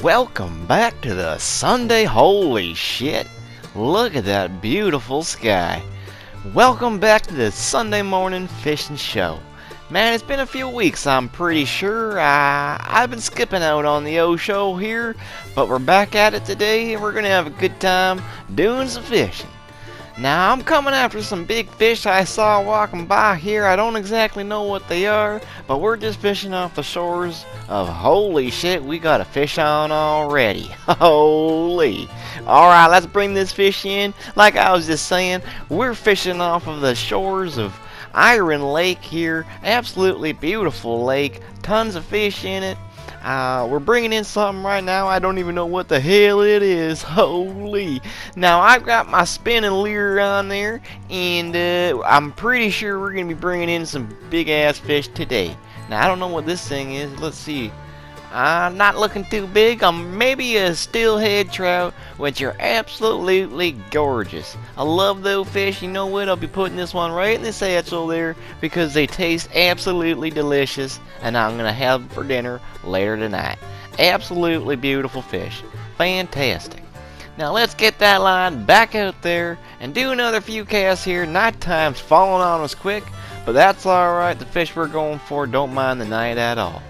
Welcome back to the Sunday. Holy shit, look at that beautiful sky. Welcome back to the Sunday morning fishing show. Man, it's been a few weeks, I'm pretty sure. I've been skipping out on the O show here, but we're back at it today and we're gonna have a good time doing some fishing. Now, I'm coming after some big fish I saw walking by here. I don't exactly know what they are, but we're just fishing off the shores of, holy shit, we got a fish on already. Holy. Alright, let's bring this fish in. Like I was just saying, we're fishing off of the shores of Iron Lake here. Absolutely beautiful lake. Tons of fish in it. We're bringing in something right now. I don't even know what the hell it is. Holy. Now, I've got my spinning lure on there, and I'm pretty sure we're going to be bringing in some big-ass fish today. Now, I don't know what this thing is. Let's see. Not looking too big. Maybe a steelhead trout, which are absolutely gorgeous. I love those fish. You know what? I'll be putting this one right in the satchel there because they taste absolutely delicious, and I'm going to have them for dinner later tonight. Absolutely beautiful fish. Fantastic. Now let's get that line back out there and do another few casts here. Night time's falling on us quick, but that's alright. The fish we're going for don't mind the night at all.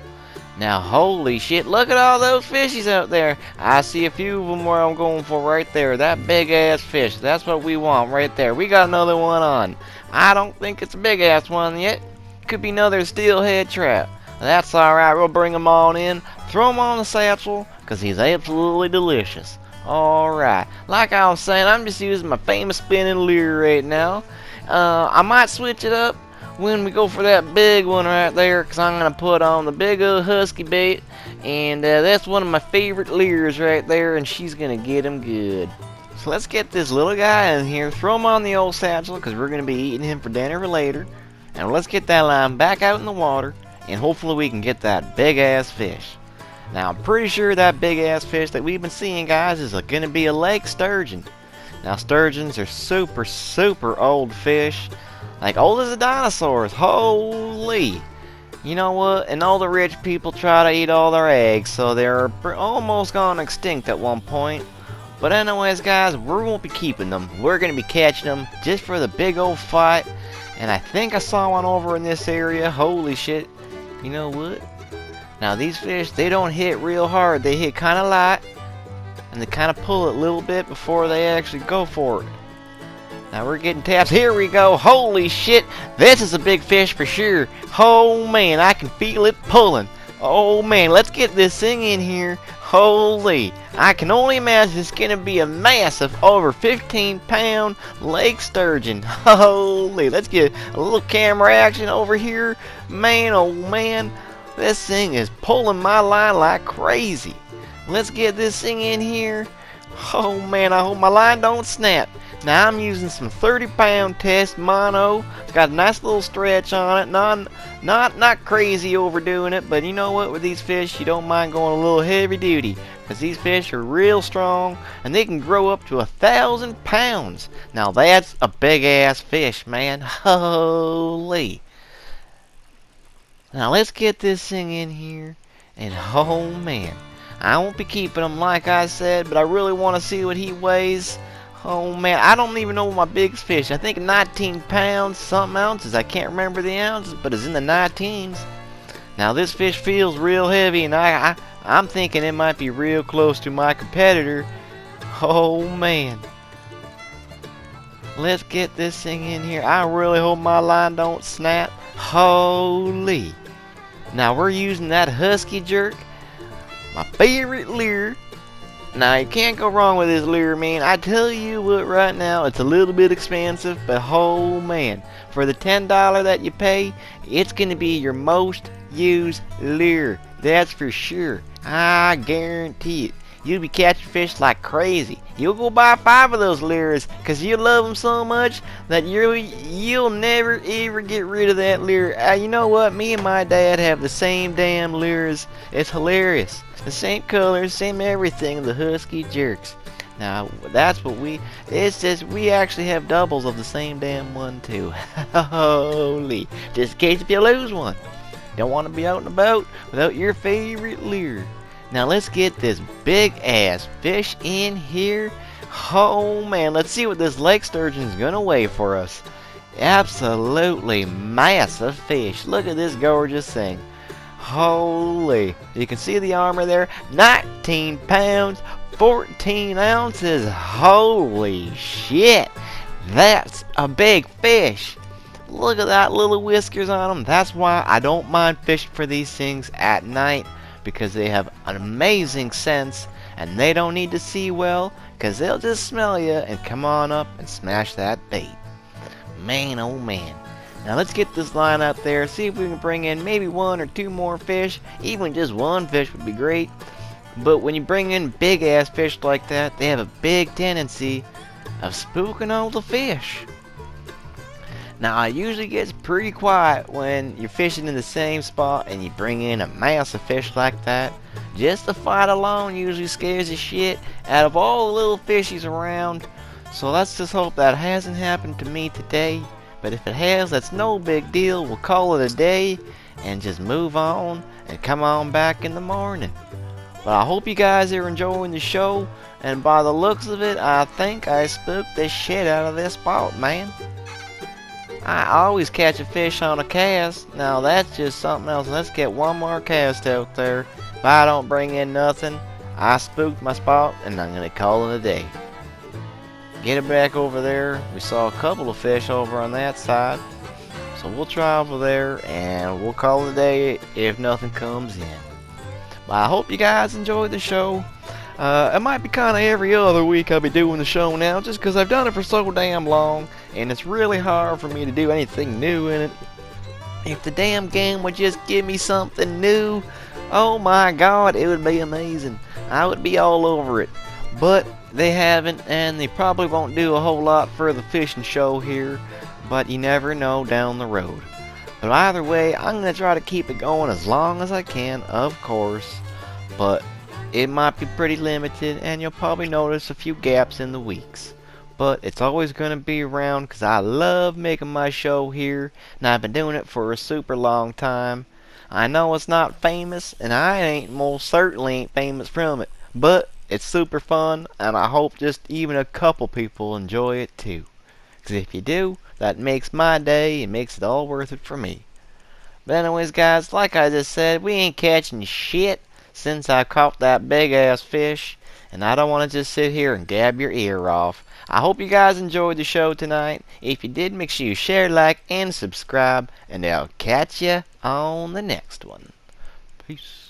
Now, holy shit, look at all those fishies out there. I see a few of them where I'm going for right there. That big-ass fish, that's what we want right there. We got another one on. I don't think it's a big-ass one yet. Could be another steelhead trout. That's alright, we'll bring them on in. Throw him on the satchel, because he's absolutely delicious. Alright, like I was saying, I'm just using my famous spinning lure right now. I might switch it up when we go for that big one right there, because I'm going to put on the big old husky bait, and that's one of my favorite lures right there, and she's going to get him good. So let's get this little guy in here, throw him on the old satchel, because we're going to be eating him for dinner later, and let's get that line back out in the water, and hopefully we can get that big ass fish. Now, I'm pretty sure that big ass fish that we've been seeing, guys, is going to be a lake sturgeon. Now, sturgeons are super old fish. Like old as the dinosaurs. Holy. You know what? And all the rich people try to eat all their eggs, so they're almost gone extinct at one point. But anyways, guys, we won't be keeping them. We're going to be catching them just for the big old fight. And I think I saw one over in this area. Holy shit. You know what? Now these fish, they don't hit real hard. They hit kind of light. And they kind of pull it a little bit before they actually go for it. Now we're getting taps. Here we go. Holy shit. This is a big fish for sure. Oh man, I can feel it pulling. Oh man, let's get this thing in here. Holy. I can only imagine it's going to be a massive over 15-pound lake sturgeon. Holy. Let's get a little camera action over here. Man, oh man. This thing is pulling my line like crazy. Let's get this thing in here. Oh man, I hope my line don't snap. Now I'm using some 30-pound test mono. It's got a nice little stretch on it. Not crazy overdoing it, but you know what? With these fish, you don't mind going a little heavy duty, because these fish are real strong and they can grow up to 1,000 pounds. Now that's a big ass fish, man. Holy. Now let's get this thing in here, and oh man, I won't be keeping him like I said, but I really want to see what he weighs. Oh man, I don't even know my biggest fish. I think 19 pounds, something ounces. I can't remember the ounces, but it's in the 19s. Now this fish feels real heavy, and I'm thinking it might be real close to my competitor. Oh man. Let's get this thing in here. I really hope my line don't snap. Holy. Now we're using that husky jerk, my favorite lure. Now, you can't go wrong with this lure, man. I tell you what, right now, it's a little bit expensive, but oh man, for the $10 that you pay, it's going to be your most used lure. That's for sure. I guarantee it. You'll be catching fish like crazy. You'll go buy 5 of those lures because you love them so much that you'll never ever get rid of that lure. You know what? Me and my dad have the same damn lures. It's hilarious. The same colors, same everything. The husky jerks. Now that's what it's just we actually have doubles of the same damn one too. Holy. Just in case if you lose one. Don't want to be out and about without your favorite lure. Now let's get this big ass fish in here. Oh man, let's see what this lake sturgeon's gonna weigh for us. Absolutely massive fish. Look at this gorgeous thing. Holy, you can see the armor there. 19 pounds, 14 ounces. Holy shit. That's a big fish. Look at that little whiskers on them. That's why I don't mind fishing for these things at night, because they have an amazing sense and they don't need to see well, because they'll just smell you and come on up and smash that bait. Man, oh man. Now let's get this line out there, see if we can bring in maybe 1 or 2 more fish. Even just 1 fish would be great. But when you bring in big ass fish like that, they have a big tendency of spooking all the fish. Now it usually gets pretty quiet when you're fishing in the same spot and you bring in a massive fish like that. Just the fight alone usually scares the shit out of all the little fishies around. So let's just hope that hasn't happened to me today. But if it has, that's no big deal. We'll call it a day and just move on and come on back in the morning. But I hope you guys are enjoying the show. And by the looks of it, I think I spooked the shit out of this spot, man. I always catch a fish on a cast. Now that's just something else. Let's get 1 more cast out there. If I don't bring in nothing, I spooked my spot and I'm gonna call it a day. Get it back over there. We saw a couple of fish over on that side. So we'll try over there and we'll call it a day if nothing comes in. But I hope you guys enjoyed the show. It might be kind of every other week I'll be doing the show now, just because I've done it for so damn long, and it's really hard for me to do anything new in it. If the damn game would just give me something new, oh my god, it would be amazing. I would be all over it. But they haven't, and they probably won't do a whole lot for the fishing show here, but you never know down the road. But either way, I'm going to try to keep it going as long as I can, of course, but it might be pretty limited, and you'll probably notice a few gaps in the weeks. But it's always going to be around, because I love making my show here, and I've been doing it for a super long time. I know it's not famous, and I most certainly ain't famous from it, but it's super fun, and I hope just even a couple people enjoy it too. Because if you do, that makes my day, and makes it all worth it for me. But anyways guys, like I just said, we ain't catching shit since I caught that big ass fish, and I don't want to just sit here and gab your ear off. I hope you guys enjoyed the show tonight. If you did, make sure you share, like, and subscribe, and I'll catch ya on the next one. Peace.